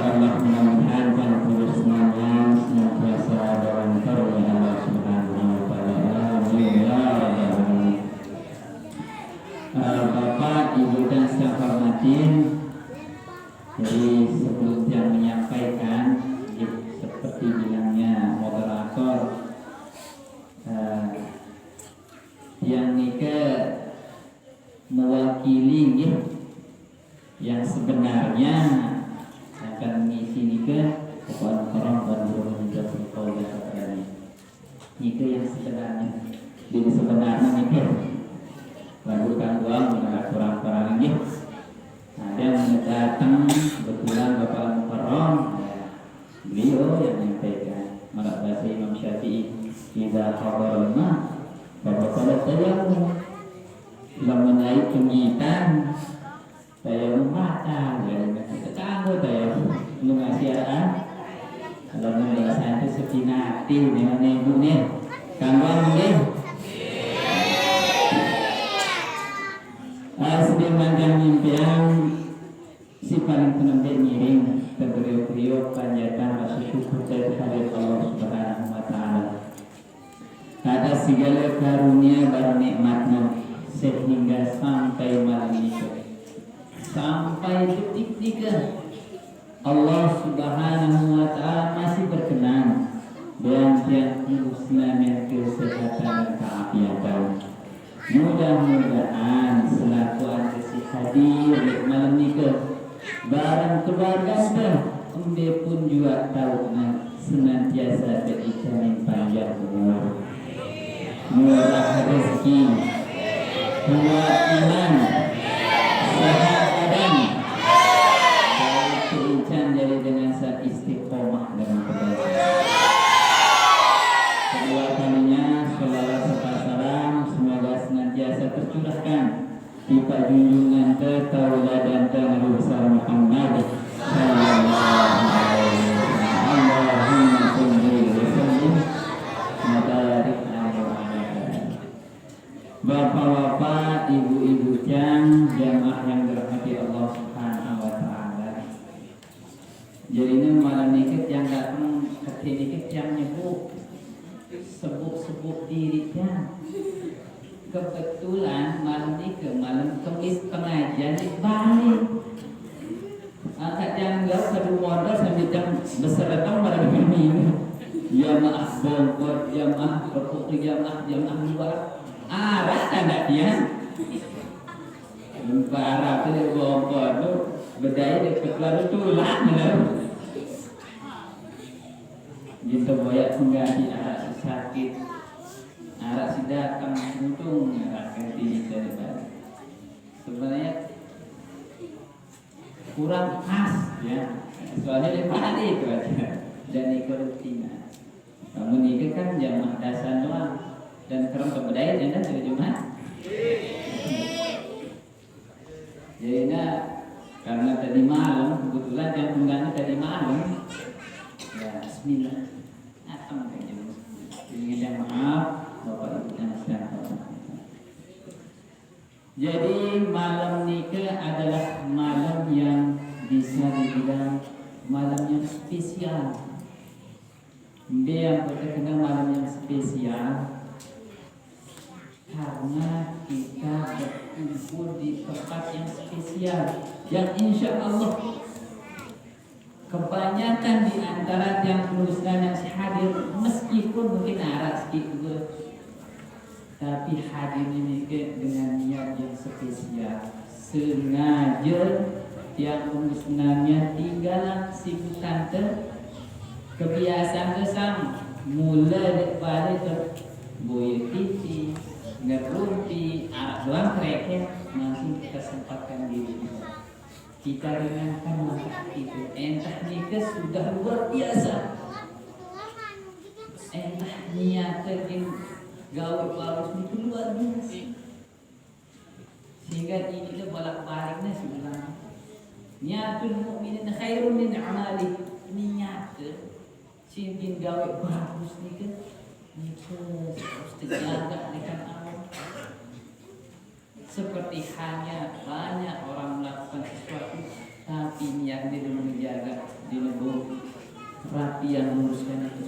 insyaallah mudah-mudahan penulisnya senantiasa dalam karunia Allah Subhanahu wa taala. Amin. Bapak, Ibu dan saya hormatin. Jadi sebelum yang menyampaikan, seperti bilangnya moderator, yang nikah mewakili yang sebenarnya akan mengisi nikah kepada orang dan berhubungan kau dan nikah yang sebenarnya. Jadi sebenarnya nikah lakukan uang mengenai kurang-kurang ini. Ada yang datang kebetulan Bapak Mukarram, beliau yang menyampaikan menurut bahasa Imam Syafi'i, "Idza hadarna Bapak pada tayammum." Bila menaik penyitaan tayammum mata, jadi kita tangguh tayammum lu ngasiaraan. Kalau Malaysia itu sepinati dengan ibu nih, kanggo nih. Sedang manjang mimpian si paling penampilan ngiring terbeliau-beliau panjatan rasa syukur terhadap Allah Subhanahu wa taala atas segala karunia dan nikmatnya sehingga sampai malam ini, sampai detik tiga, Allah Subhanahu wa taala masih berkenan dan yang musnahnya kesehatan dan keafiatan. Mudah-mudahan selaku antesi hadir malam nikah barang keluarga embe pun juga tahu senantiasa berjamin panjang umur, murah rezeki, kuat iman, sehat badan, baik keincan jadi dengan istiqomah dalam kebaikan. Kedua kalinya saudara serta salam semoga senantiasa tercurahkan pipa junjungan tertauladan Nabi besar Muhammad sallallahu alaihi wasallam. Allahumma shalli wa sallim wa barik alaihi. Bapak-bapak, ibu-ibu jamaah yang dirahmati Allah Subhanahu wa taala. Jadi ini malam nikah yang datang ke nikah yang nyebut sebut dirinya. Kebetulan malam ini ke malam Kamis pengajian balik. Angkat jam gak kedua modal sambil jam besar datang pada ini. Jamaah bongkot, jamaah berpukul, jamaah luar. Ada tanda dia. Parah tu bongkot tu berdaya dekat lalu tulang benar. Gitu boyak pengganti anak sakit. Arak si datang untung ganti daripada sebenarnya kurang khas ya, soalnya lepas itu aja dan ikut rutina. Namun ini kan jamaah dasar doang dan kerang pembedai dan terjemah. Jadi karena tadi malam kebetulan yang pengganti tadi malam ya Bismillah datang ke jemaah. Jadi maaf Bapak Ibu dan saudara. Jadi malam nikah adalah malam yang bisa dibilang malam yang spesial. Dia yang terkenal malam yang spesial karena kita berkumpul di tempat yang spesial yang insya Allah kebanyakan di antara yang penulisnya yang hadir meskipun mungkin arah sedikit, tapi hadir ini dengan niat yang spesial, sengaja yang penulisnya tinggal sibukan kebiasaan kesam mulai daripada boy titi ngerumpi arak doang kreket langsung kita sempatkan diri kita dengarkan masa itu entah nikah sudah luar biasa, entah niatnya gawe balus itu luar biasa sehingga ini kita bolak-baliknya sudah niatul mukminin khairun min amali niat singkin gawe bagus nikah harus dijaga dengan Allah. Seperti hanya banyak orang melakukan sesuatu tapi niat dia menjaga, dia rapi yang menguruskan itu.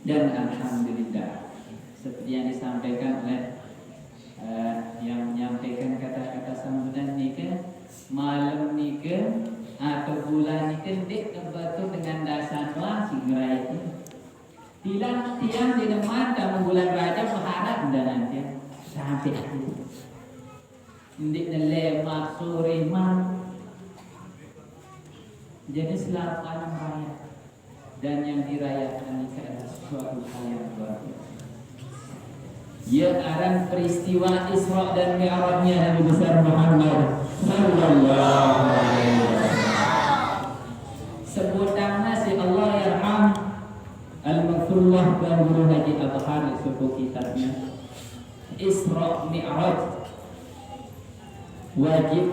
Dan alhamdulillah seperti yang disampaikan oleh yang menyampaikan kata-kata sambutan nikah, malam nikah atau bulan nikah dek kebetul dengan dasar wah singrai itu. Tiang di depan dalam bulan Rajab berharap dan nanti sampai akhir. Indik nelemak sore malam. Jadi selalu alam raya dan yang dirayakan nikah adalah suatu hal yang luar biasa. Ya aran peristiwa Isra dan Mi'rajnya Nabi besar Muhammad sallallahu alaihi wasallam. Sebutan nasi Allah yarham al-maghfurullah dan Guru Haji Abhar suku kitabnya Isra Mi'raj wajib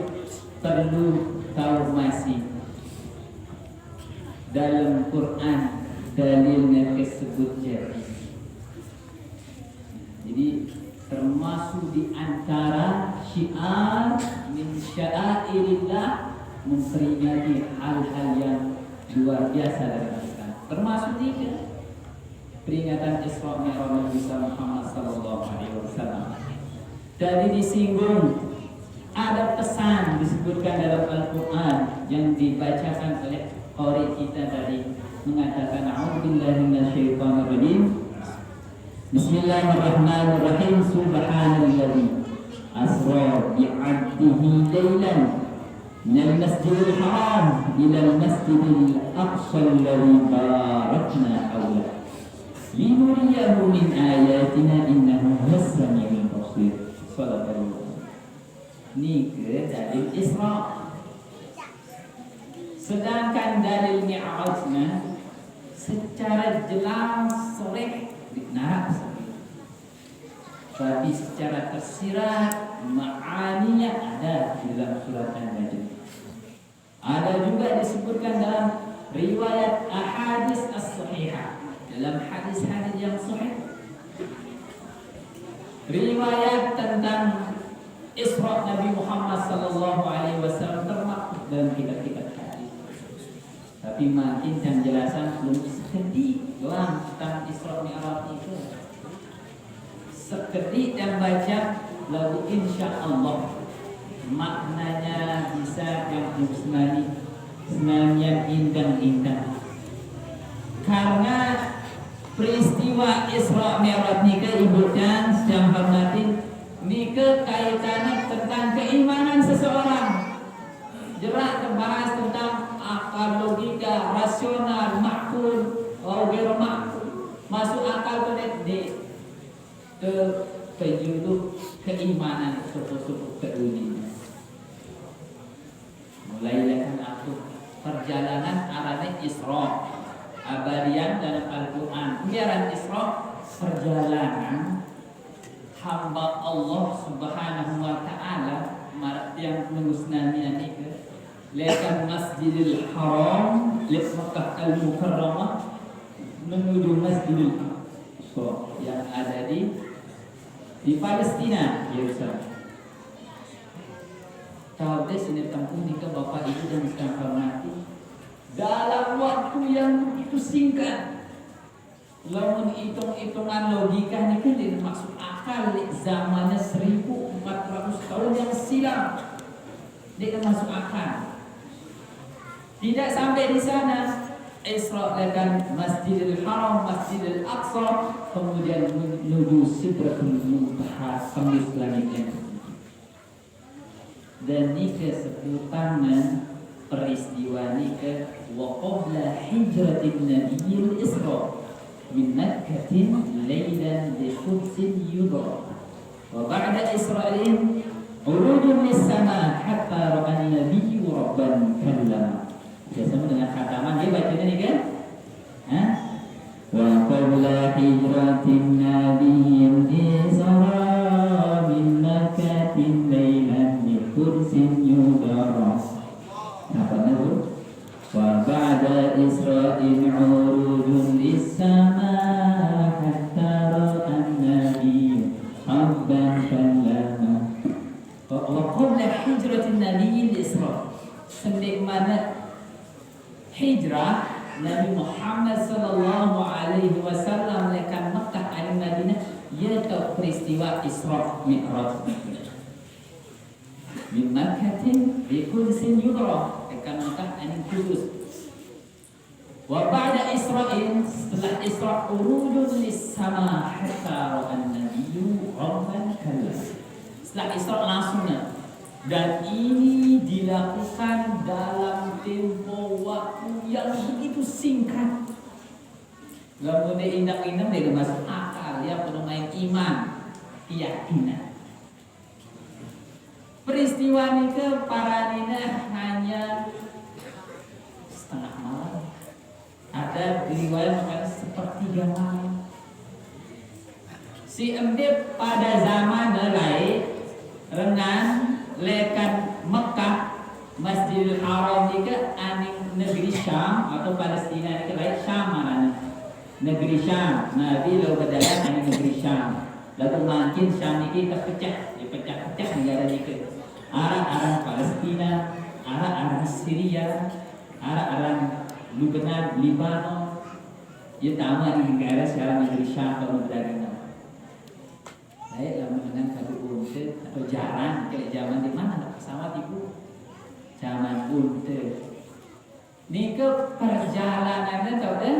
perlu tahu masih dalam Quran dalilnya tersebut jadi termasuk di antara syiar min sya'airillah memperingati hal-hal yang luar biasa dalam Islam. Termasuk juga peringatan Isra Mi'raj Nabi Muhammad sallallahu alaihi wasallam. Tadi disinggung ada pesan disebutkan dalam Al-Qur'an yang dibacakan oleh qari kita tadi mengatakan a'udzubillahi minasyaitonir rajim. Bismillahirrahmanirrahim. Subhanalladzi asra bi'abdihi lailan minal masjidil haram ilal masjidil aqsa alladzi barakna hawlahu linuriyahu min ayatina innahu huwas samiul basir. Sallallahu ini ke dalil Isra. Sedangkan dalil Mi'rajnya secara jelas soreh dinarak tapi secara tersirat ma'aninya ada di dalam surat An-Najm. Ada juga disebutkan dalam riwayat ahadits as-sahihah, dalam hadis-hadis yang sahih. Riwayat tentang Isra Nabi Muhammad sallallahu alaihi wasallam termaktub dalam kitab-kitab hadis. Tapi makin penjelasan belum sedikit tentang Isra Mi'raj itu. Sekedip yang baca lagu insyaallah maknanya bisa yang husnani senangnya indah-indah. Karena peristiwa Isra Mi'raj nikah ibu dan sedang hormatin nikah kaitannya tentang keimanan seseorang. Jerak terbahas tentang akal, logika, rasional, makul, atau makul, masuk akal ke penjuru keimanan suku-suku kedunia. Mulai dengan aku perjalanan arahnya Isra abadian dalam Al-Quran. Biaran Isra perjalanan hamba Allah Subhanahu wa taala yang mengusnani ini lekan Masjidil Haram lek Makkah Al-Mukarramah menuju Masjidil Aqsa yang ada di Palestina, Yerusalem. Tahu deh sini kampung nikah Bapak Ibu dan sedang hormati dalam waktu yang begitu singkat. Lamun hitung-hitungan logika ini kan tidak masuk akal. Zamannya 1400 tahun yang silam tidak masuk akal. Tidak sampai di sana Isra dengan Masjidil Haram, Masjidil Aqsa, kemudian menuju Sidratul Muntaha, tembus langit yang tinggi. Dan nikah seputarnya peristiwa nikah wa qabla hijratin Nabiyil Isra min Makkatin laylan li Qudsin yudra wa ba'da Isra'in urujun lis-sama hatta ra'an nabiyyu rabban kallama. Biasa dengan khataman dia bacanya nih kan? Wa qabla hijratin Nabiyil Isra min Makkatin laylan li Qudsin yudra. Apa itu? Wa ba'da Isra'in urujun lis-sama hatta ra'an nabiyyu rabban kallama. Wa qabla hijratin Nabiyil Isra. Sendek mana hijrah Nabi Muhammad sallallahu alaihi wasallam lekan Mekah dan Madinah yaitu peristiwa Isra Mi'raj. Min Makkatin bi Qudsin yudra lekan Mekah dan Kudus. Wa ba'da Isra'in setelah Isra urujun lis sama hatta ra'an nabiyyu rabban kallah. Setelah Isra langsungnya, dan ini dilakukan dalam tempo waktu yang begitu singkat. Lamun indak-indak dia masuk akal ya penuh main iman, keyakinan. Peristiwa ini ke paranina hanya setengah malam. Ada riwayat makan sepertiga malam. Si emde pada zaman lain rengan lekan Mekah Masjidil Haram juga aning negeri Syam atau Palestina ini lain Syam mana negeri Syam. Nabi lalu berjalan aning negeri Syam. Lalu makin Syam ini terpecah, dipecah-pecah negara ini arah-arah Palestina, arah-arah Syria, arah-arah Lebanon, Libanon, ya tamat di negara sekarang negeri Syam atau negara. Saya lama dengan kado unte atau jalan kayak zaman di mana ada pesawat ibu? Zaman unte. Ini ke perjalanannya tahu deh?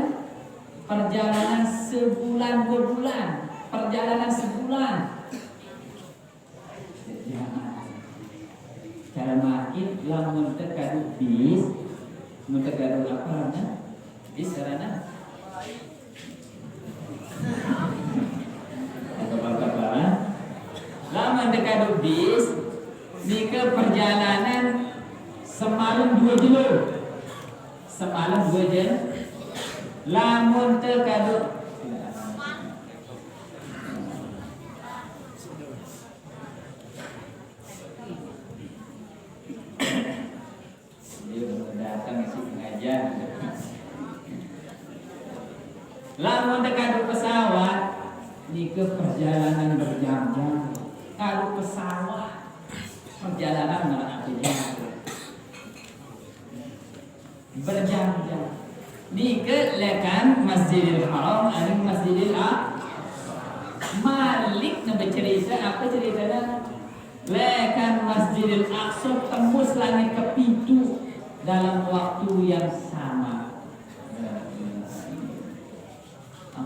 Perjalanan sebulan 2 bulan, perjalanan sebulan. Cara makin lamun terkadu bis. Mentegadu apa namanya? Di sarana kapal-kapalan. Lama dekadu bis di ke perjalanan semalam 2 jam. Semalam 2 jam. Lamun terkadu lamun dekadu pesawat di ke perjalanan berjam-jam. Kalau pesawat perjalanan berarti berjam-jam. Di ke lekan Masjidil Haram dan Masjidil Malik bercerita apa ceritanya? Lekan Masjidil Aqsa tembus langit kepitu dalam waktu yang sama.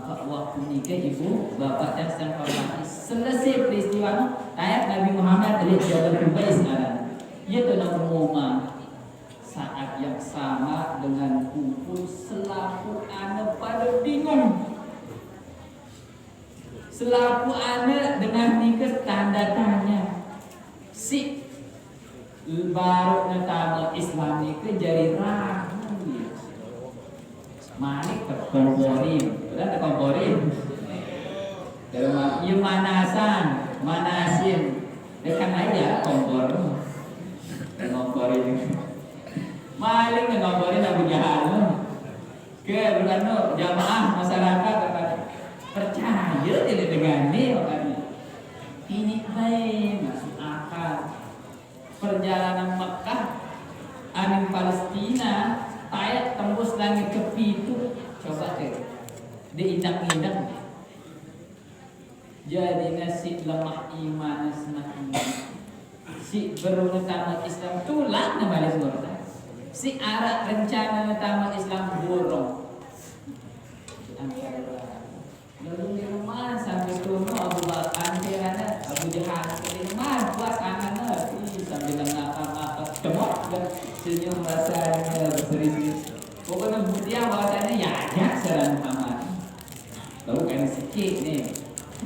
Waktu nikah ibu bapak dan sang hormati selesai peristiwa ayat Nabi Muhammad dari Jabal Qubais sekarang ia telah mengumumkan saat yang sama dengan kumpul selaku anak pada bingung selaku anak dengan nikah tanda tanya si baru netama Islam nikah jadi ragu Malik terkomporin, kan terkomporin. Yang manasin, dekan aja kompor, ngomporin. Malik ngomporin Abu Jahal. Ke berkano jamaah masyarakat percaya tidak dengan ini baik masuk akal. Perjalanan Mekah, aning Palestina. Ayat tembus langit kepitu. Coba deh diindak-indak. Jadi nasi lemah iman semakin si berutama Islam tulang kembali semua. Si arah rencana utama Islam borong. Lalu di rumah sampai turun Abu Bakar ada Abu Jahal di rumah buat anak sambil ngakak-ngakak cemok senyum rasanya berseri-seri. Pokoknya dia bahasanya ya aja salam Muhammad. Lalu kan sikit nih.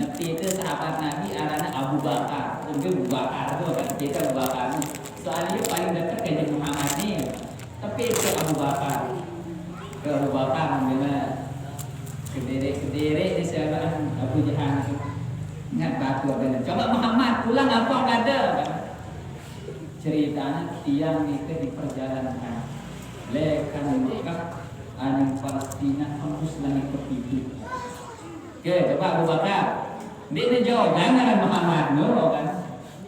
Nabi itu sahabat Nabi arahnya Abu Bakar. Mungkin Abu Bakar tuh kan kita Abu Bakar. Soalnya paling dekat ke Muhammad nih. Tapi itu Abu Bakar. Ke Abu Bakar gimana? Kediri di sebelah Abu Jahal. Ingat batu benar. Coba Muhammad pulang apa enggak ada? Ceritanya tiang itu di perjalanan lekan Mekah aning Palestina tembus langit kepitu. Oke, coba Abu Bakar. Dia jawab dengan Muhammad Nur kan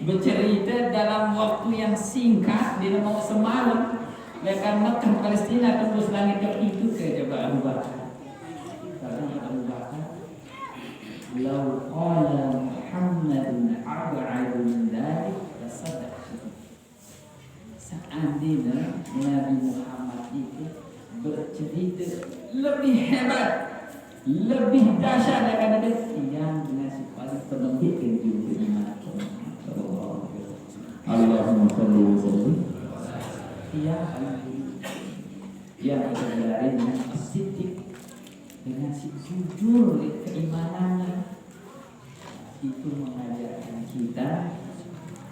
bercerita dalam waktu yang singkat dia mau semalam lekan Lekan Mekah Palestina tembus langit itu ke coba Abu Bakar. Karena Abu Bakar Lau qala Muhammadun ab'adu min dzalik lasadaq. Seandainya Nabi Muhammad itu bercerita lebih hebat, lebih dahsyat daripada yang dengan sifat penuh juga iman. Allahumma shalli wa sallim. Ia yang berjalan dengan as-siddiq, dengan si jujur keimanannya, itu mengajarkan kita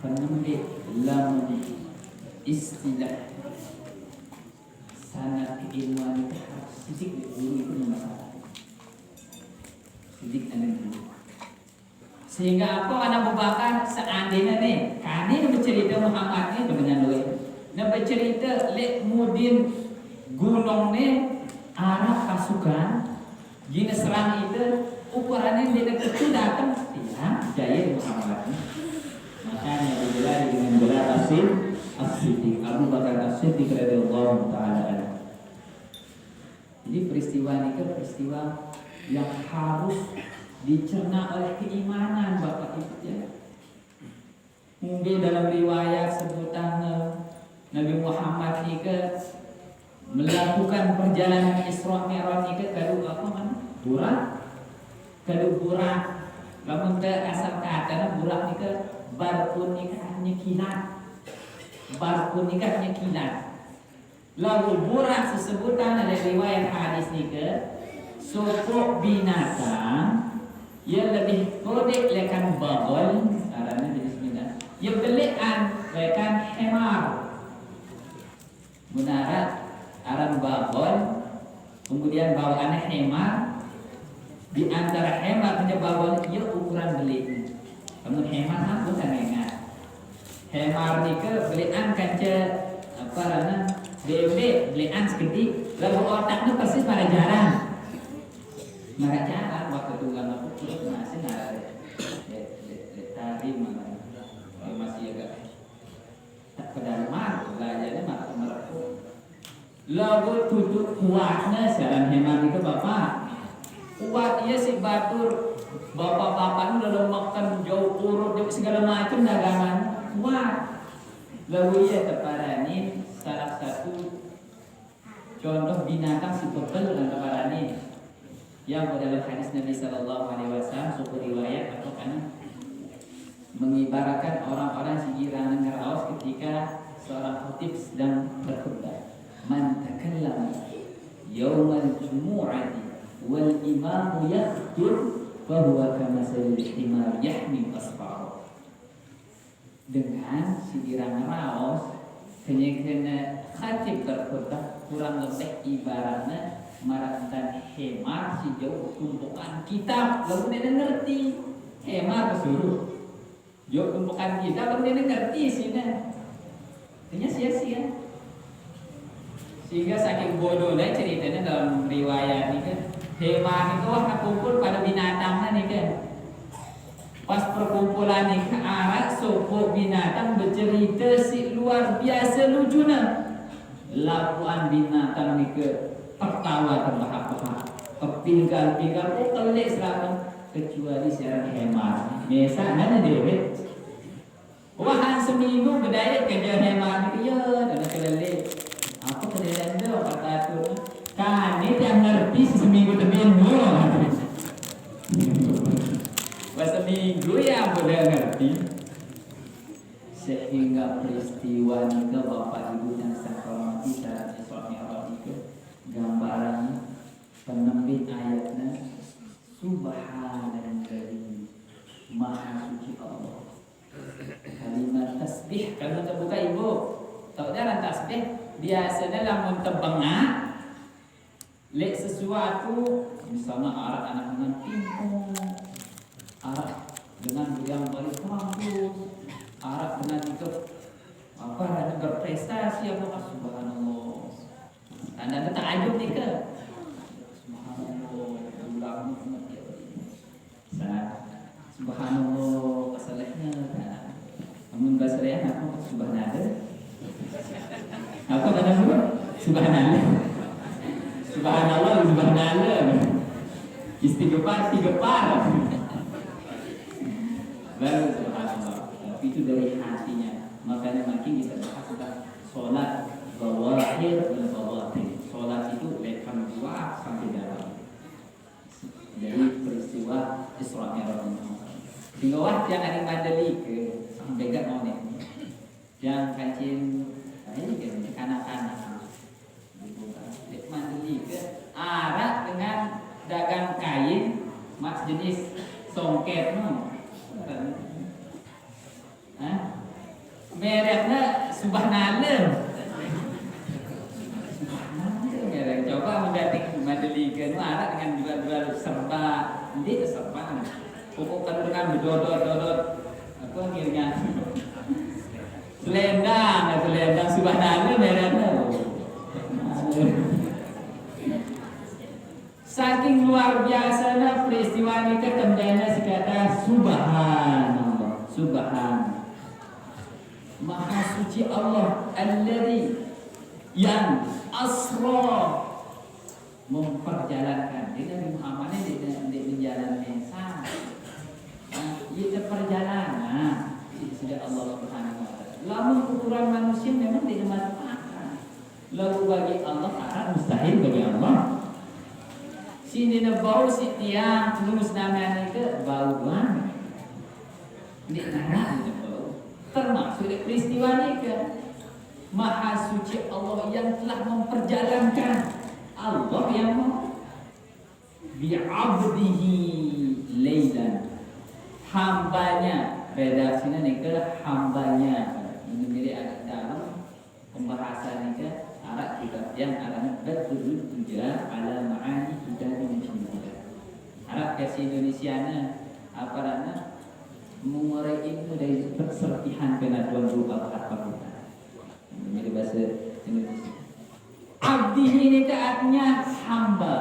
penulis lamun istilah sangat keilmuan itu harus siddiq dulu itu masalah. Siddiq dan dulu. Sehingga apa anak Abu Bakar seandainya nih, kami bercerita Muhammad ini dengan doa. Nak bercerita lek mudin gunung ni arah pasukan gini serang itu ukurannya dia kecil datang tidak jaya Muhammad. Makanya digelar dengan gelar as-siddiq Abu Bakar as-Siddiq radhiyallahu taala. Jadi peristiwa ini kan peristiwa yang harus dicerna oleh keimanan Bapak Ibu ya. Mungkin dalam riwayat sebutan Nabi Muhammad ini melakukan perjalanan Isra Mi'raj ini kadu apa mana? Burak. Lamun ke asal kata burak ini barkun nikahnya kilat. Barkun nikahnya kilat. Lalu burak sesebutan ada riwayat hadis ini sopok binatang yang lebih kodek lekan bagol caranya jenis binatang. Yang belian lekan hemar. Mudarat aran bagol, kemudian bawaannya hemar. Di antara hemar dan bagol ia ukuran beliknya. Kamu hemar bukan ingat. Hemar ni ke belian kanca apa rana belian sekedik. Lalu otaknya persis pada jalan. Maka jalan waktu tunggal aku terus masih ada tarik mana masih agak tak pedalaman belajarnya malah merekut. Lalu tutup kuatnya sekarang hemat itu bapak kuat ia si batur bapak-bapak itu udah makan jauh urut segala macam dagangan kuat. Lalu ia terparani salah satu contoh binatang si pebel dan terparani yang dalam hadis Nabi Sallallahu Alaihi Wasallam suku riwayat atau kan mengibaratkan orang-orang sigiran ngeraos ketika seorang khutib sedang berkhutbah. Man takallama yaumal jumu'ati wal imamu yakhtub fa huwa kamathalil himar yahmil asfar. Dengan sigiran ngeraos kena khatib berkhutbah kurang lebih ibaratnya maratan hemar si jauh tumpukan kitab lalu nenek ngerti hemar kesuruh jauh tumpukan kitab lalu nenek ngerti sini ternyata sia-sia sehingga saking bodohnya ceritanya dalam riwayat ini kan hemar itu wah kumpul pada binatangnya nih kan pas perkumpulan nih ke arah sopok binatang bercerita si luar biasa lucunya lapuan binatang nih ke tertawa terbahak-bahak, tertinggal-tinggal, telik selama kecuali siaran hemar. Biasanya dewek. Wahan seminggu berdaya kerja hemar itu ya, dan kelelik. Apa kelelik itu kata tu? Kan ini yang ngerti seminggu seminggu. Pas seminggu ya boleh ngerti. Sehingga peristiwa ini Bapak Ibu yang saya hormati saat Isra Mi'raj itu gambaran penembit ayatnya Subhanalladzi Maha Suci Allah. Kalimat tasbih kalau terbuka ibu tahu jalan tasbih biasanya lamun tebengah lek sesuatu misalnya arak anak dengan pimpung arak dengan yang paling bagus arak dengan itu apa ada berprestasi apa subhanallah. Anda takjub nih ke subhanallah ulangnya subhanallah kesalahnya namun bahasa lain apa subhanallah apa kata dulu Subhanallah. Subhanallah, subhanallah. Istighfar, istighfar. Baru subhanallah. Tapi itu dari hatinya. Makanya makin kita bahas tentang sholat zawahir dan bawatin. Sholat itu lekam luar sampai dalam. Dari peristiwa Isra Mi'raj. Di bawah yang ada mandali ke sampai gak mau nih. Yang kancing ini kan kanak-kanak. Mandali ke arah dengan dagang kain mas jenis songket no. Mereknya subhanallah. Merek coba mendating mandelikan arah dengan jual-jual serba ini serba pokok kan dengan berdodot-dodot apa akhirnya selendang subhanallah mereknya. Saking luar biasanya peristiwa ini tandanya sekata subhanallah, subhan. Maha suci Allah alladzi yang asra memperjalankan. Dia Nabi Muhammad ini berjalan mensa. Itu perjalanan sudah Allah Subhanahu wa taala. Lamun ukuran manusia memang tidak masuk akal. Lalu bagi Allah arah mustahil bagi Allah. Sini na bau si tiang lulus namanya ke bau banget. Ini narah itu bau. Termasuk dari peristiwa ini ke Maha suci Allah yang telah memperjalankan. Allah yang bi'abdihi laylan. Hambanya. Redaksinya nih ke hambanya. Ini mirip agak dalam pembahasan ini ke arah kitab yang arahnya betul juga ala ma'ani kita di Indonesia. Arab versi Indonesianya apa namanya mengurai itu dari persertihan penatuan berupa apa kita. Ini bahasa Indonesia. Abdi ini artinya hamba.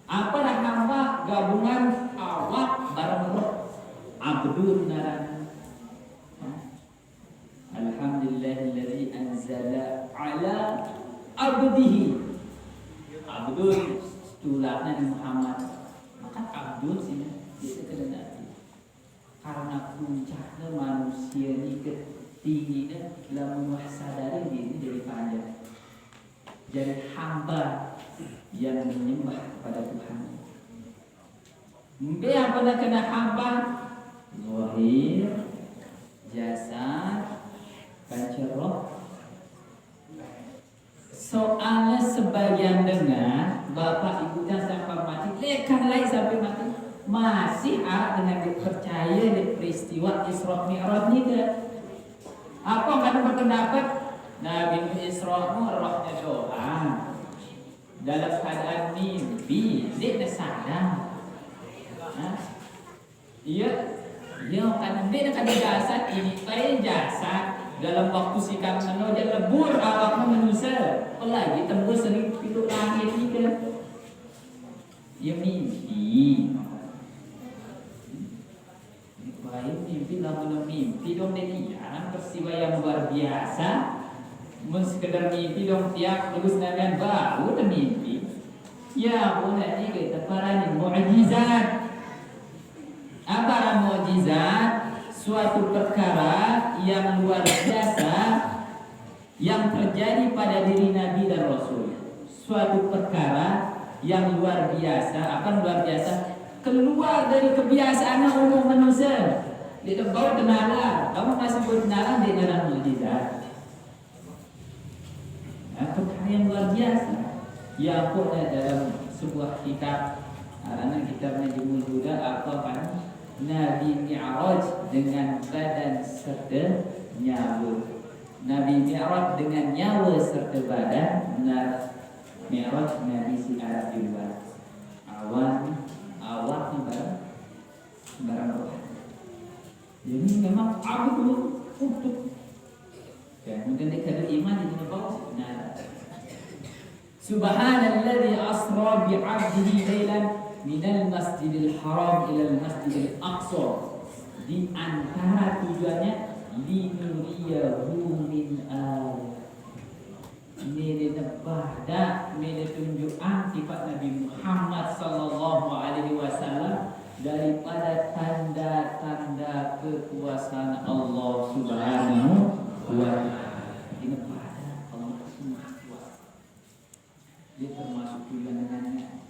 Apa dah hamba gabungan awak bareng roh. Abdun narana. Alhamdulillahilladzi anzala ala abdihi. Abdul tulaknya di Muhammad. Maka Abdul sini dia terkenal. Karena puncaknya manusia ini ketingginya dalam sadari diri dari panjang. Jadi hamba yang menyembah kepada Tuhan. Mungkin yang pernah kena hamba zahir, jasad, panceroh. Soalnya sebagian dengar bapak ibu dan sampai mati, lekan lagi sampai mati masih ada dengan dipercaya di peristiwa Isra Mi'raj ni ke? Apa kan berpendapat Nabi Isra rohnya doa dalam keadaan mimpi dia sadar. Iya, dia kan dia kan jasad ini lain jasad. Dalam waktu sikap menol dia lebur awaknya manusia apalagi tembus sering pintu langit ni ke dia mimpi baik mimpi lamun mimpi dong dia peristiwa yang luar biasa mun sekedar mimpi dong tiap terus nangan baru dan mimpi ya boleh ni kita parani mukjizat apa mukjizat suatu perkara yang luar biasa yang terjadi pada diri Nabi dan Rasul. Suatu perkara yang luar biasa, apa luar biasa? Keluar dari kebiasaan umum manusia. Di bawah kenalan, kamu masih berkenalan di dalam mukjizat. Perkara yang luar biasa. Ya pun dalam sebuah kitab, karena kitabnya Jumul Huda apa kan? Nabi Mi'raj dengan badan serta nyawa. Nabi Mi'raj dengan nyawa serta badan. Mi'raj Nabi si Arab juga. Awak barang roh. Jadi memang abdu untuk. Ya, mungkin dikatakan iman itu apa? Nah. Subhanalladzi asra bi'abdihi lailan minal masjidil haram ilal masjidil aqsa. Di antara tujuannya linuriyahu min Ini pada ini tunjukan sifat Nabi Muhammad sallallahu alaihi wasallam daripada tanda-tanda kekuasaan Allah Subhanahu wa taala. Ini pada Allah Maha Kuasa. Dia termasuk dengannya.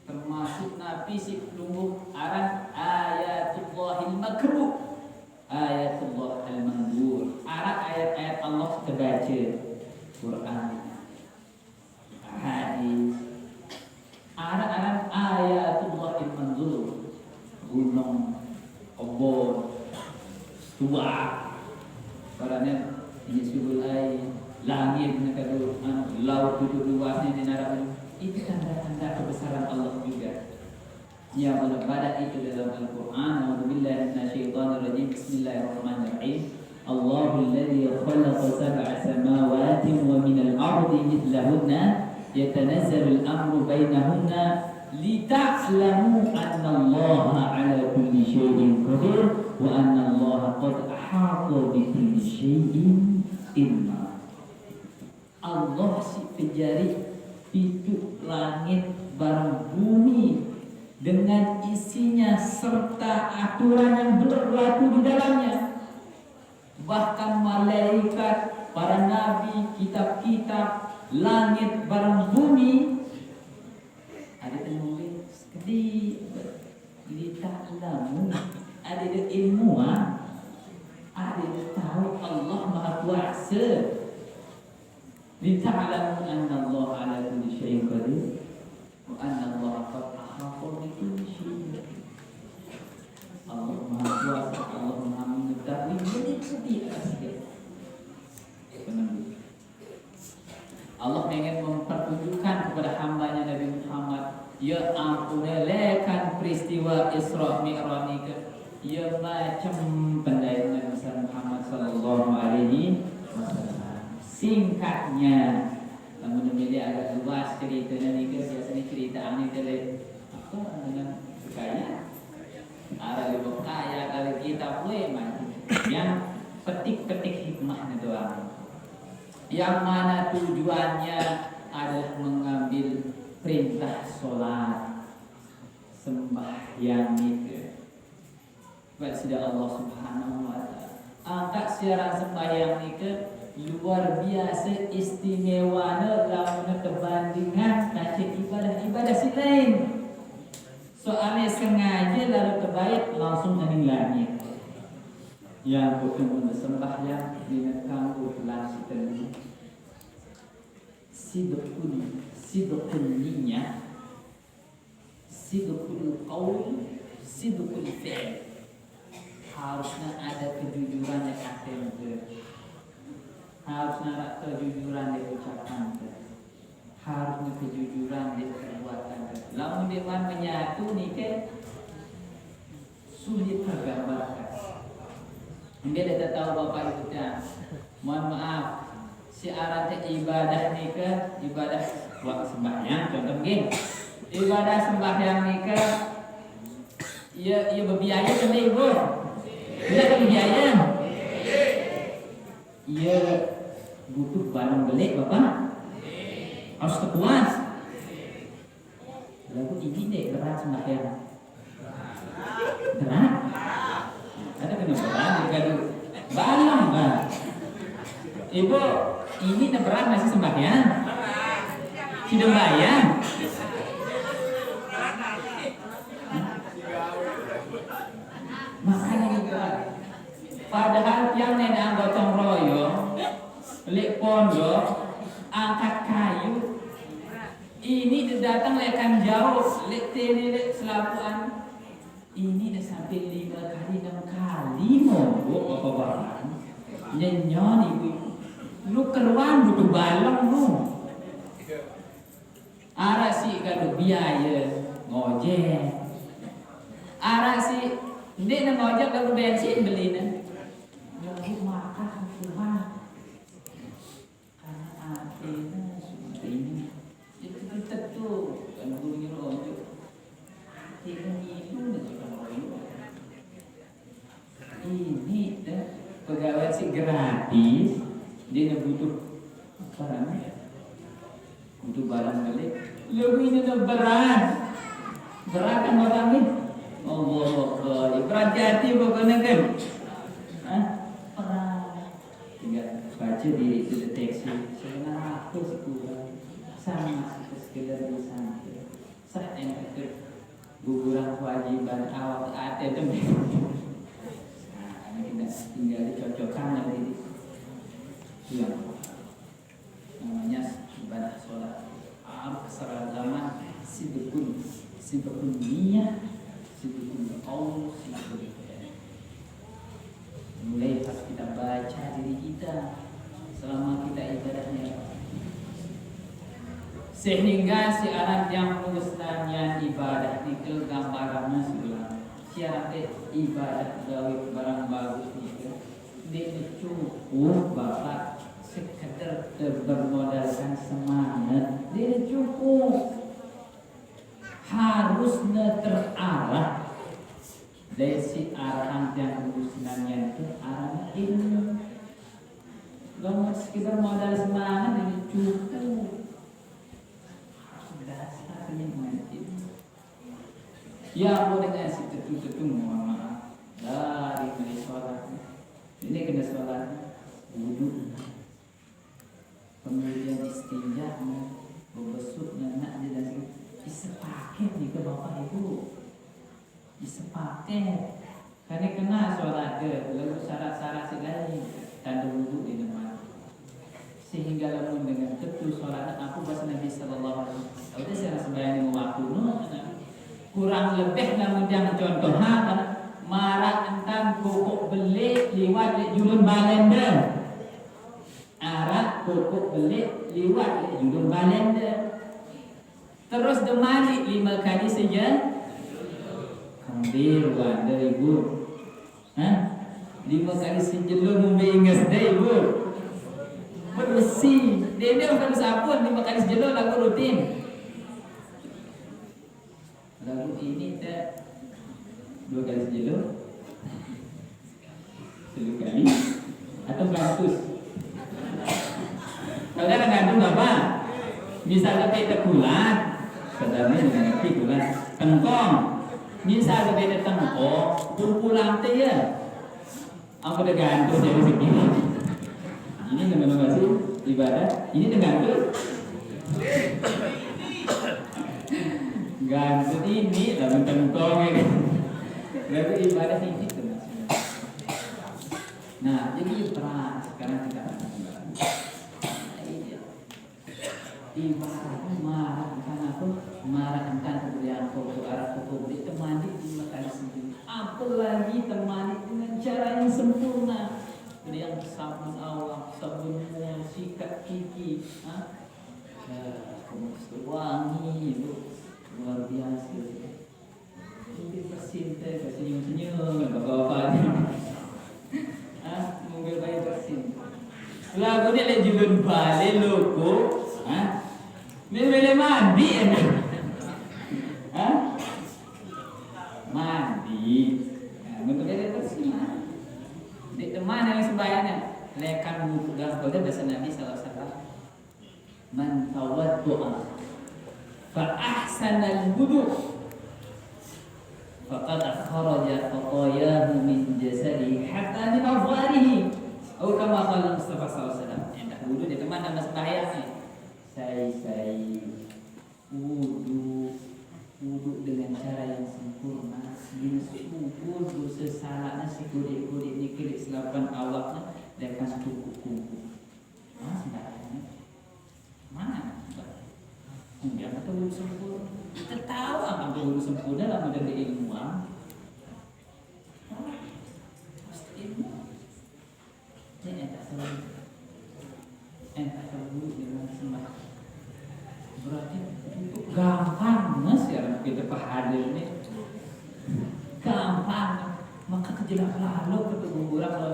Termasuk Nabi si pelungguh aran ayatullahil makruh. Ayatullah al-mandur. Ayat-ayat Allah terbaca. Quran, hadis, ayatullah al-manzur, gunung, kebun, tua, karena ini subulai langit nekadu, laut tujuh luasnya di neraka itu tanda-tanda kebesaran Allah juga. Ya Allah pada itu dalam Al-Quran. A'udzubillahi minasyaitonirrajim. Bismillahirrahmanirrahim. Allahul ladzi khalaqa sab'a samawati wa minal ardi mithlahunna yatanazzalu al-amru bainahunna lita'lamu anna Allaha 'ala kulli syai'in qadir wa anna Allaha qad ahata bi kulli syai'in ilma. Allah si penjari pintu langit barang bumi dengan isinya serta aturan yang berlaku di dalamnya. Bahkan malaikat, para nabi, kitab-kitab, langit, barang bumi. Ada yang nulis sedih, lita'lamu, ada ilmuwan, ada yang tahu Allah Maha Kuasa. Lita'lamu anna Allah ala kulli syai'in qadir wa anna Allah qad ahata bi kulli syai'in. Allah Maha Kuasa, Allah Maha mengetahui sedih sekali. Allah ingin mempertunjukkan kepada hambanya Nabi Muhammad, ya ampun lekan peristiwa Isra Mi'raj ini, ya macam pendai Nabi Muhammad sallallahu alaihi wasallam. Singkatnya, namun dia agak luas ceritanya ni, biasanya cerita ini dari apa dengan kaya, ada lebih kaya kali kita boleh macam yang petik-petik hikmahnya doang. Yang mana tujuannya adalah mengambil perintah sholat, sembahyang itu. Kepada Allah Subhanahu wa taala. Angkat siaran sembahyang itu luar biasa istimewanya dalam perbandingan dengan ibadah-ibadah si lain. Soalnya sengaja lalu terbaik langsung meninggalnya. Yang bertemu sembahyang dengan kamu langsung terjadi sidqul niyyah, sidqul qaul, sidqul fi'l. Harusnya ada kejujuran yang akan harusnya ada kejujuran di ucapan, harusnya kejujuran di perbuatan. Lamun dewan menyatu nih ke sulit tergambarkan. Dia tidak tahu bapak ibu dah. Mohon maaf, si arah ibadah ni ke ibadah waktu sembahyang contoh begini. Ibadah sembahyang ni ke ia berbiaya kan ibu? Tidak berbiaya. Ia butuh barang beli bapak. Harus terpuas. Lalu ini deh berat sembahyang. Berat. Ada kena berat gaduh. Balang bang. Ibu, ini berat masih sembahyang. Sudah bayar. Makanya berat. Padahal yang nenek gotong royong, lek pondok, angkat kayu. Ini datang lekan jauh, lek tene selapuan. Ini dah sampai 5 kali 6 kali mogok apa-apa. Nyenyon ibu. Lu keruan butuh balong lu. Ara si kalau biaya ngojek. Ara si ndek na ngojek kalau bensin beli na. Lalu makan rumah. Karena artinya seperti ini. Itu kita tuh kan gurunya ojek. Artinya itu ini pegawai si gratis dia butuh apa namanya itu barang balik lebih ini berat kan orang ini Allah berhati-hati pokoknya kan berat tinggal baca diri itu deteksi sebenarnya aku sekurang sama sekedar bisa saya yang itu guguran kewajiban awal ada itu nah ini tinggal dicocokkan nanti yang namanya ibadah sholat keseragaman sibukun niat sibukun qaul sibukun mulai pas kita baca diri kita selama kita ibadahnya sehingga si anak yang mengustanya ibadah itu gambarannya sebelah syarat ibadah gawe barang bagus itu dia cukup bapak sekedar bermodalkan semangat dia cukup harusnya terarah dari si arahan yang mengustanya itu arahnya ilmu gak sekedar modal semangat dia cukup ya boleh kasih tetu mohon maaf dari mulai sholat ini kena sholat wudhu kemudian istinja berbesuk nak dan disepaket nih ke bapak ibu disepaket karena kena sholat lalu syarat-syarat lain tanda wudhu di depan sehingga lamun dengan tetu sholat aku bahasa Nabi Sallallahu Alaihi Wasallam udah saya sembahyang waktu kurang lebih namun yang contoh marah entan pokok belik liwat julun balenda arat pokok belik liwat julun balenda terus demani 5 kali saja kambil wanda ibu 5 kali sejelun membingas deh ibu bersih dia bukan sabun 5 kali sejelun lagu rutin lalu ini tak 2 kali sejelur 10 kali atau 100 kalau ada gantung apa misalnya kita kulat sebenarnya dengan ngerti kulat tengkong misalnya kita tengkong pulang teh ya aku udah gantung dari segini ini dengan masih ibadah ini tergantung gantung ini lalu tengkong ya kan berarti ibadah ini termasuk nah jadi perang sekarang kita ibadah marah karena apa marah tentang kebudayaan kau arah kau ditemani di mata sendiri apalagi temani dengan cara yang sempurna yang sabun awal sabun sikat gigi wangi itu luar biasa mungkin bersinta senyum-senyum bapak-bapaknya mobil bayi bersinta lagu ni lagi julun balik loko bila mandi mandi untuk dia bersinta di teman yang sembahyangnya lekan wudhu dalam kode bahasa Nabi SAW man tawaddu'a فأحسن الوضوء فقد خرج خطاياه من جسده حتى من أظفاره أو كما قال المصطفى صلى الله عليه وسلم yang tak wudhu dia teman nama sembahyangnya saya wudhu dengan cara yang sempurna subur dosa salahnya si kulit ni kulit selapan awaknya dan kan kuku sembahyangnya mana dia kata wudhu sempurna kita tahu apa wudhu sempurna dalam modern ilmuwan pasti ini tak selalu wudhu dengan sembah berarti untuk gampang sekarang kita hadir ini gampang maka kejelas lalu ketemu orang kalau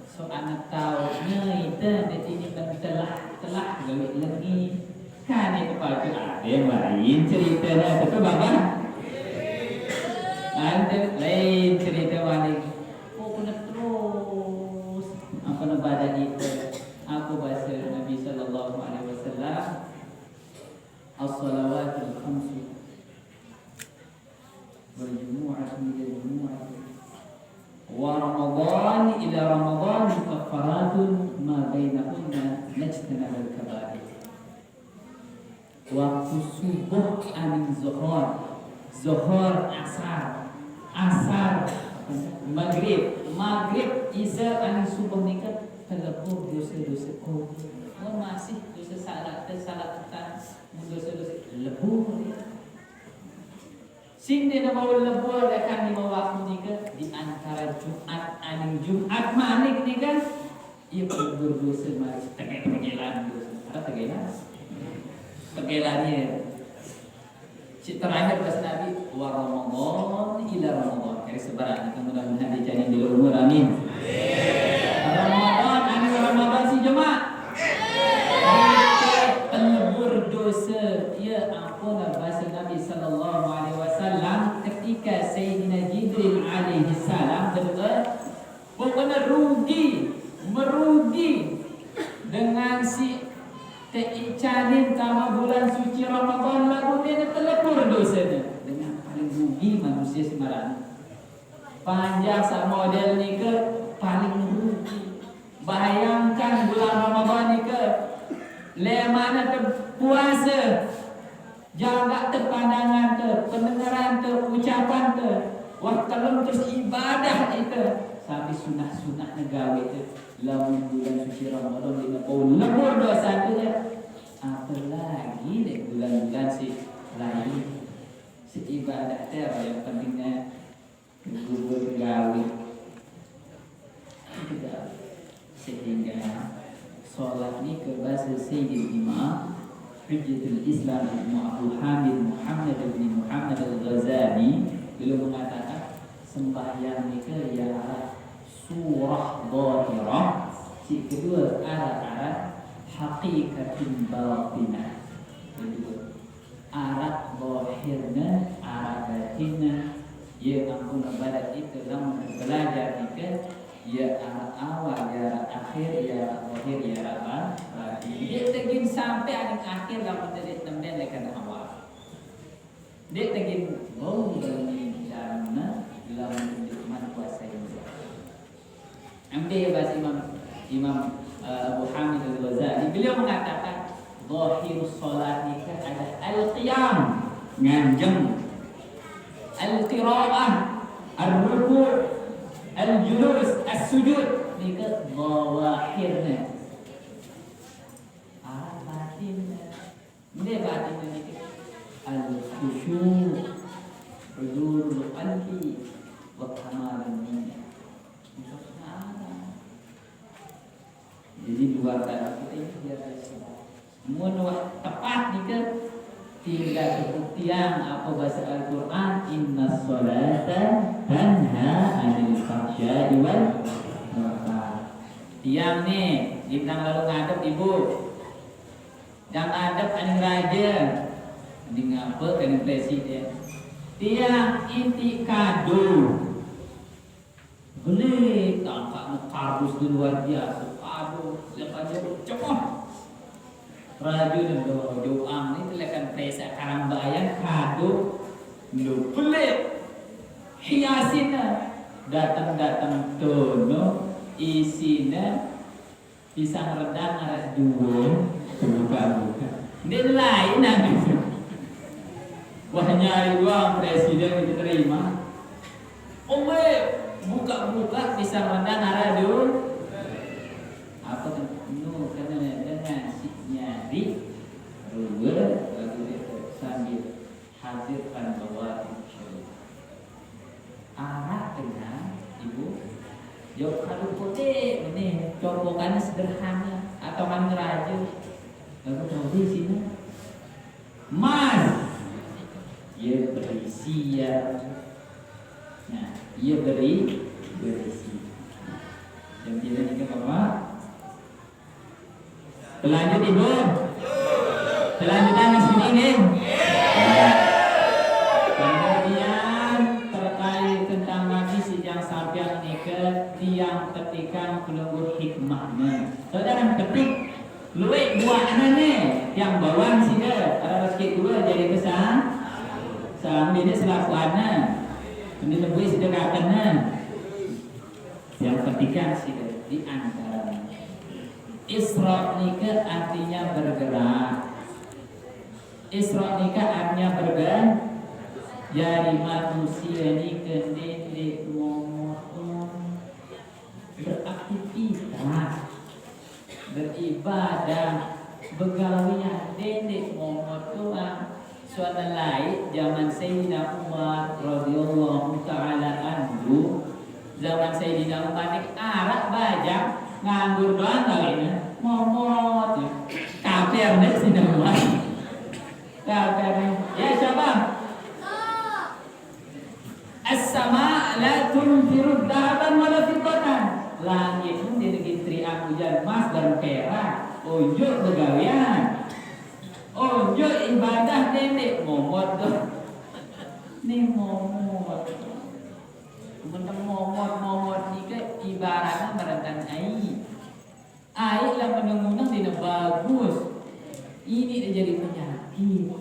so anak tahu itu ini telah gawe lagi kan itu pagi ada yang lain ceritanya tapi bapak ada lain cerita balik kena terus apa badan itu aku bahasa Nabi Sallallahu Alaihi Wasallam as-salawatul khamsu wal jumu'atu ila jumu'ati wa ramadan ila ramadan kaffaratun ma bainahunna najtanabal kaba'ir. Waktu subuh aning zuhur asar maghrib isya aning subuh nikah terlepur dosa-dosa kau masih dosa salat dosa-dosa lebur ya. Sindi na mau lebur akan lima waktu nikah di antara Jumat aning Jumat manik nikah ia berdosa mari tegelan dosa ada tegelannya si terakhir pas Nabi wa Ramadan ila Ramadan kali sebaran mudah-mudahan dijadiin di umur amin. Ramadan aning Ramadan si jemaah penebur dosa ya ampun bahasa Nabi sallallahu alaihi wasallam ketika Sayyidina Jibril alaihi salam berkata pokoknya merugi dengan si teicanin kama bulan suci Ramadan lalu dia terlepur dosanya dengan paling rugi manusia sembarang panjang sa model ni ke paling rugi. Bayangkan bulan Ramadan ni ke lemana terpuasa jaga terpandangan pendengaran ucapan waktu terus ibadah itu sampai sunah-sunah negawe itu lamun bulan suci Ramadan di lebur dosa itu ya apalagi deh bulan-bulan si lain si ibadah yang pentingnya gugur gawe sehingga sholat ini ke bahasa Sayyidil Imam Hujjatul Islam Abu Hamid Muhammad bin Muhammad al-Ghazali beliau mengatakan sembahyang ini ke ya surah dhahirah si kedua arah hakikatin batinah kedua arah dhahirna arah batinah ya ampun ibadat itu dalam belajar ini ya arah awal ya arah akhir ya arah dhahir ya arah batin dia tegin sampai ada akhir dalam menjadi temen dekat awal dia tegin dalam dalam puasa ini ambil bahasa Imam Abu Hamid al-Ghazali beliau mengatakan dhahirus salat ini ada al-qiyam nganjeng al-qiraah ar-ruku' al-julus as-sujud ini ke dhawahirnya batinnya ini batinnya ini al-khusyu' huzurul qalbi wa kamalun niyyah. Jadi dua kata kita ini biar semua tepat nih kan tinggal kebuktian apa bahasa Al-Quran inna sholata tanha anil fahsya'i wal munkar. Tiang nih bintang lalu ngadep ibu yang ngadep aning raja aning apa kan presiden tiang inti kado beli tampak kardus di luar biasa aduh siapa aja cemoh raja dan doang ini telekan presa karambayan kado lu beli hiasina datang tono isina pisang rendang arah dua buka ini lain namanya wah nyari uang presiden diterima buka pisang rendang arah dua apa kan karena dengan si nyari dua sambil hadirkan bawa arah dengan ibu jauh kado putih ini copokannya sederhana atau kan ngeraja lalu tahu di sini mas ia berisi ya nah ia berisi yang tidak nikah apa Telanjut ibu Telanjutan sini nih kemudian terkait tentang hadis yang sampai nikah tiang ketika pelunggu hikmahnya saudara ketik luwek buahnya nih yang bawaan sih ada rezeki belakang dia selaku anak ini lebih sedekahkan yang ketiga sih di antara Isra nikah artinya bergerak. Isra nikah artinya bergerak. Jadi manusia nikah nenek momoton beraktivitas, beribadah, begawian nenek momoton. Suatu lain zaman Sayyidina Umar radhiyallahu taala anhu, zaman Sayyidina Umar nek arak bajak nganggur doang kali momot kafir nek Sayyidina Umar kafir ya syabab as-sama la tunfiru dhahaban wala fiddatan langit pun di negeri hujan emas dan perak unjuk begawian unjuk ibadah nenek momot nih momot teman momot ni ke ibaratnya beratan air yang menunggu tidak bagus ini dia jadi penyakit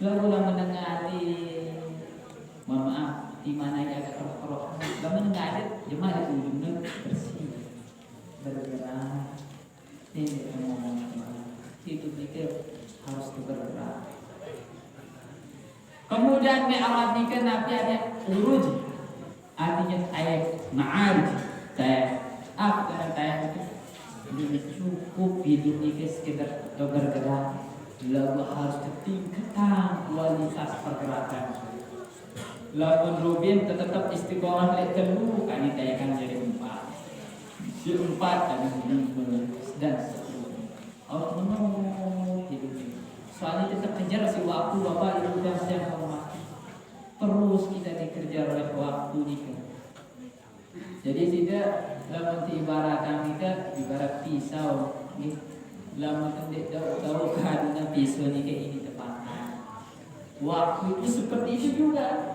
lalu lah menengati maaf di mana ya agak kerok lah menengati jemaah di ujungnya bersih bergerak ini ngomong hidup kita harus bergerak. Kemudian mi'raj nikah Nabi ada uruj artinya ayat ma'arij apa dengan ayat itu cukup hidup nikah sekedar bergerak lalu harus ketingkatan kualitas pergerakan lalu Rubin tetap istiqomah lihat telu kan ditayakan jadi 4 ada dan Allah menunggu hidup ini. Soalnya tetap kejar si waktu Bapak Ibu dan saya hormati. Terus kita dikejar oleh waktu nikah. Jadi tidak dalam ibarat kita ibarat pisau, nih. Lama tidak tahu keadaan pisau nikah ini tepatnya. Waktu itu seperti itu juga.